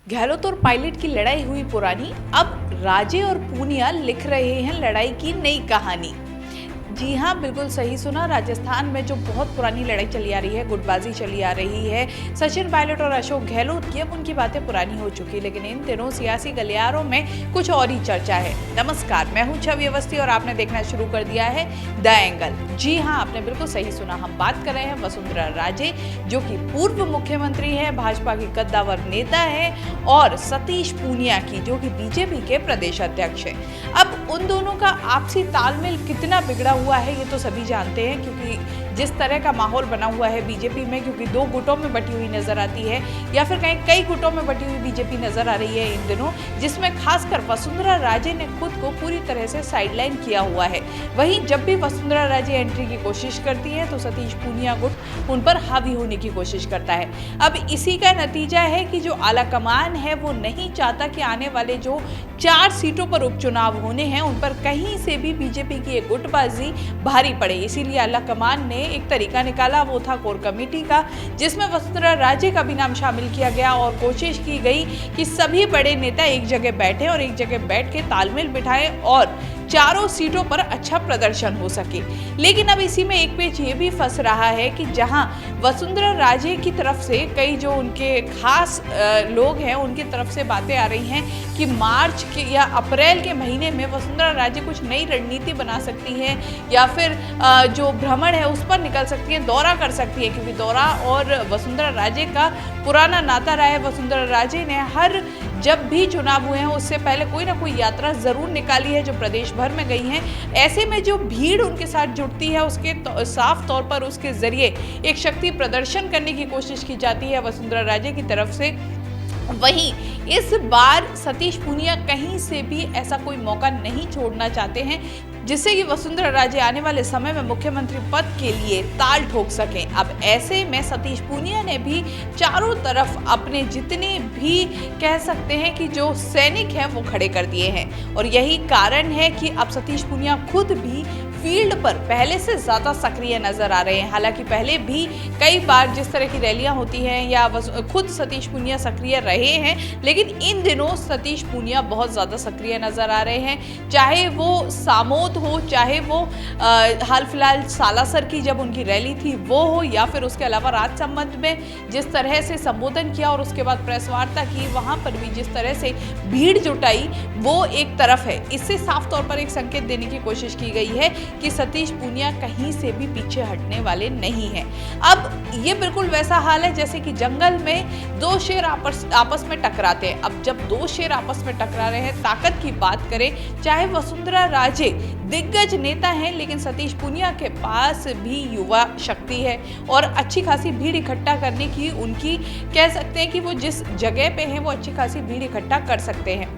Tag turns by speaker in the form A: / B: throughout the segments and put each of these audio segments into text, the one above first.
A: गहलोत और पायलट की लड़ाई हुई पुरानी, अब राजे और पूनिया लिख रहे हैं लड़ाई की नई कहानी। जी हाँ, बिल्कुल सही सुना। राजस्थान में जो बहुत पुरानी लड़ाई चली आ रही है, गुटबाजी चली आ रही है, सचिन पायलट और अशोक गहलोत की, अब उनकी बातें पुरानी हो चुकी है। लेकिन इन दिनों सियासी गलियारों में कुछ और ही चर्चा है। नमस्कार, मैं हूँ छवि अवस्थी और आपने देखना शुरू कर दिया है द एंगल। जी हाँ, आपने बिल्कुल सही सुना। हम बात कर रहे हैं वसुंधरा राजे, जो कि पूर्व मुख्यमंत्री है, भाजपा की कद्दावर नेता है, और सतीश पूनिया की, जो कि बीजेपी के प्रदेश अध्यक्ष है। अब उन दोनों का आपसी तालमेल कितना बिगड़ा हुआ है ये तो सभी जानते हैं, क्योंकि जिस तरह का माहौल बना हुआ है बीजेपी में, क्योंकि दो गुटों में बटी हुई नजर आती है, या फिर कहीं कई गुटों में बटी हुई बीजेपी नजर आ रही है इन दिनों, जिसमें खासकर वसुंधरा राजे ने खुद को पूरी तरह से साइडलाइन किया हुआ है। वहीं जब भी वसुंधरा राजे एंट्री की कोशिश करती है तो सतीश पूनिया गुट उन पर हावी होने की कोशिश करता है। अब इसी का नतीजा है कि जो आलाकमान है वो नहीं चाहता कि आने वाले जो 4 सीटों पर उपचुनाव होने हैं उन पर कहीं से भी बीजेपी की एक गुटबाजी भारी पड़े। इसीलिए आलाकमान ने एक तरीका निकाला, वो था कोर कमेटी का, जिसमें वसुंधरा राजे का भी नाम शामिल किया गया और कोशिश की गई कि सभी बड़े नेता एक जगह बैठे और एक जगह बैठ के तालमेल बिठाएं और चारों सीटों पर अच्छा प्रदर्शन हो सके। लेकिन अब इसी में एक पेच ये भी फंस रहा है कि जहां वसुंधरा राजे की तरफ से कई जो उनके खास लोग हैं उनकी तरफ से बातें आ रही हैं कि मार्च के या अप्रैल के महीने में वसुंधरा राजे कुछ नई रणनीति बना सकती है, या फिर जो भ्रमण है उस पर निकल सकती है, दौरा कर सकती है, क्योंकि दौरा और वसुंधरा राजे का पुराना नाता रहा है। वसुंधरा राजे ने हर जब भी चुनाव हुए हैं उससे पहले कोई ना कोई यात्रा जरूर निकाली है जो प्रदेश भर में गई हैं। ऐसे में जो भीड़ उनके साथ जुड़ती है उसके साफ तौर पर उसके जरिए एक शक्ति प्रदर्शन करने की कोशिश की जाती है वसुंधरा राजे की तरफ से। वहीं इस बार सतीश पूनिया कहीं से भी ऐसा कोई मौका नहीं छोड़ना चाहते हैं जिससे कि वसुंधरा राजे आने वाले समय में मुख्यमंत्री पद के लिए ताल ठोक सकें। अब ऐसे में सतीश पूनिया ने भी चारों तरफ अपने जितने भी कह सकते हैं कि जो सैनिक हैं वो खड़े कर दिए हैं, और यही कारण है कि अब सतीश पूनिया खुद भी फील्ड पर पहले से ज़्यादा सक्रिय नजर आ रहे हैं। हालांकि पहले भी कई बार जिस तरह की रैलियां होती हैं या खुद सतीश पूनिया सक्रिय रहे हैं, लेकिन इन दिनों सतीश पूनिया बहुत ज़्यादा सक्रिय नजर आ रहे हैं। चाहे वो सामोद हो, चाहे वो हाल फिलहाल सालासर की जब उनकी रैली थी वो हो, या फिर उसके अलावा राजसमंद में जिस तरह से संबोधन किया और उसके बाद प्रेस वार्ता की, वहाँ पर भी जिस तरह से भीड़ जुटाई वो एक तरफ है। इससे साफ तौर पर एक संकेत देने की कोशिश की गई है कि सतीश पूनिया कहीं से भी पीछे हटने वाले नहीं हैं। अब ये बिल्कुल वैसा हाल है जैसे कि जंगल में दो शेर आपस में टकराते हैं। अब जब दो शेर आपस में टकरा रहे हैं, ताकत की बात करें, चाहे वसुंधरा राजे दिग्गज नेता हैं, लेकिन सतीश पूनिया के पास भी युवा शक्ति है और अच्छी खासी भीड़ इकट्ठा करने की उनकी कह सकते हैं कि वो जिस जगह पे हैं वो अच्छी खासी भीड़ इकट्ठा कर सकते हैं।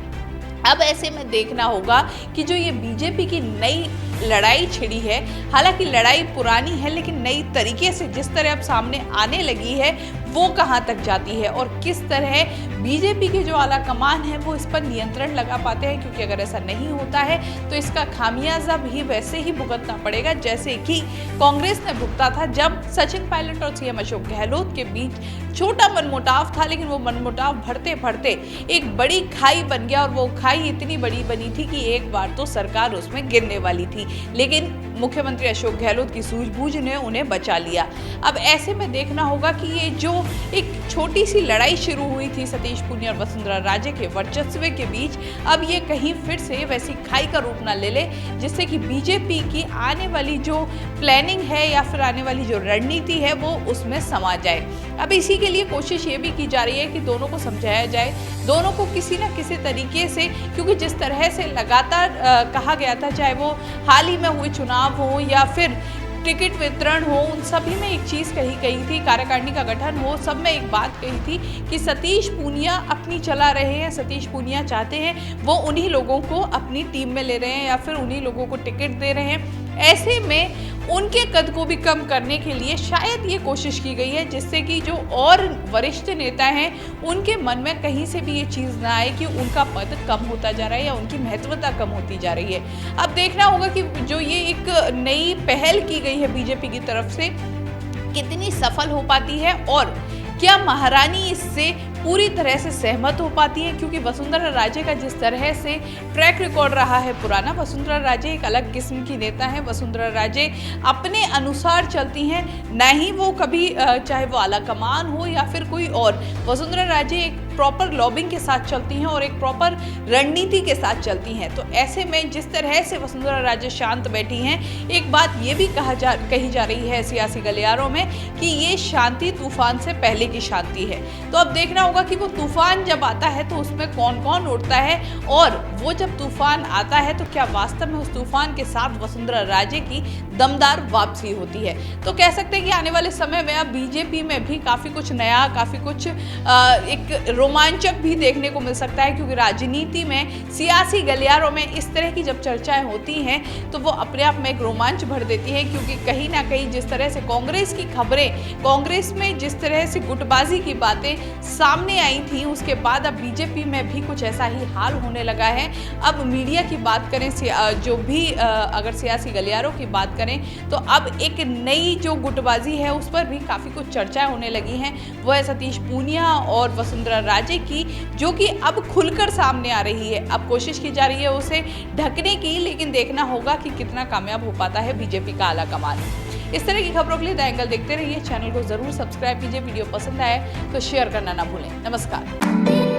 A: अब ऐसे में देखना होगा कि जो ये बीजेपी की नई लड़ाई छिड़ी है, हालांकि लड़ाई पुरानी है लेकिन नई तरीके से जिस तरह अब सामने आने लगी है वो कहां तक जाती है और किस तरह बीजेपी के जो आला कमान है वो इस पर नियंत्रण लगा पाते हैं, क्योंकि अगर ऐसा नहीं होता है तो इसका खामियाजा भी वैसे ही भुगतना पड़ेगा जैसे कि कांग्रेस ने भुगता था जब सचिन पायलट और सीएम अशोक गहलोत के बीच छोटा मनमुटाव था, लेकिन वो मनमुटाव बढ़ते बढ़ते एक बड़ी खाई बन गया और वो खाई इतनी बड़ी बनी थी कि एक बार तो सरकार उसमें गिरने वाली थी, लेकिन मुख्यमंत्री अशोक गहलोत की सूझबूझ ने उन्हें बचा लिया। अब ऐसे में देखना होगा कि ये जो एक छोटी सी लड़ाई शुरू हुई थी सतीश पूनिया और वसुंधरा राजे के वर्चस्व के बीच, अब ये कहीं फिर से वैसी खाई का रूप ना ले ले जिससे कि बीजेपी की आने वाली जो प्लानिंग है या फिर आने वाली जो रणनीति है वो उसमें समा जाए। अब इसी के लिए कोशिश ये भी की जा रही है कि दोनों को समझाया जाए, दोनों को किसी न किसी तरीके से, क्योंकि जिस तरह से लगातार कहा गया था, चाहे वो हाल ही में हुए चुनाव हो या फिर टिकट वितरण हो, उन सभी में एक चीज़ कही गई थी, कार्यकारिणी का गठन हो, सब में एक बात कही थी कि सतीश पूनिया अपनी चला रहे हैं, सतीश पूनिया चाहते हैं वो उन्हीं लोगों को अपनी टीम में ले रहे हैं या फिर उन्हीं लोगों को टिकट दे रहे हैं। ऐसे में उनके कद को भी कम करने के लिए शायद ये कोशिश की गई है जिससे कि जो और वरिष्ठ नेता हैं उनके मन में कहीं से भी ये चीज़ ना आए कि उनका पद कम होता जा रहा है या उनकी महत्वता कम होती जा रही है। अब देखना होगा कि जो ये एक नई पहल की गई है बीजेपी की तरफ से कितनी सफल हो पाती है और क्या महारानी इससे पूरी तरह से सहमत हो पाती हैं, क्योंकि वसुंधरा राजे का जिस तरह से ट्रैक रिकॉर्ड रहा है पुराना, वसुंधरा राजे एक अलग किस्म की नेता है। वसुंधरा राजे अपने अनुसार चलती हैं, ना ही वो कभी चाहे वो आला कमान हो या फिर कोई और, वसुंधरा राजे एक प्रॉपर लॉबिंग के साथ चलती हैं और एक प्रॉपर रणनीति के साथ चलती हैं। तो ऐसे में जिस तरह से वसुंधरा राजे शांत बैठी हैं, एक बात ये भी कही जा रही है सियासी गलियारों में कि ये शांति तूफान से पहले की शांति है। तो अब देखना होगा कि वो तूफान जब आता है तो उसमें कौन कौन उड़ता है, और वो जब तूफान आता है तो क्या वास्तव में उस तूफान के साथ वसुंधरा राजे की दमदार वापसी होती है। तो कह सकते हैं कि आने वाले समय में अब बीजेपी में भी काफ़ी कुछ नया, काफ़ी कुछ एक रोमांचक भी देखने को मिल सकता है, क्योंकि राजनीति में, सियासी गलियारों में इस तरह की जब चर्चाएं होती हैं तो वो अपने आप में एक रोमांच भर देती है। क्योंकि कहीं ना कहीं जिस तरह से कांग्रेस की खबरें, कांग्रेस में जिस तरह से गुटबाजी की बातें सामने आई थी, उसके बाद अब बीजेपी में भी कुछ ऐसा ही हाल होने लगा है। अब मीडिया की बात करें, जो भी अगर सियासी गलियारों की बात करें, तो अब एक नई जो गुटबाजी है उस पर भी काफ़ी कुछ चर्चाएं होने लगी हैं। वो है सतीश पूनिया और वसुंधरा राजे की, जो कि अब खुलकर सामने आ रही है। अब कोशिश की जा रही है उसे ढकने की, लेकिन देखना होगा कि कितना कामयाब हो पाता है बीजेपी का आला कमान। इस तरह की खबरों के लिए द एंगल देखते रहिए। चैनल को जरूर सब्सक्राइब कीजिए। वीडियो पसंद आए तो शेयर करना ना भूलें। नमस्कार।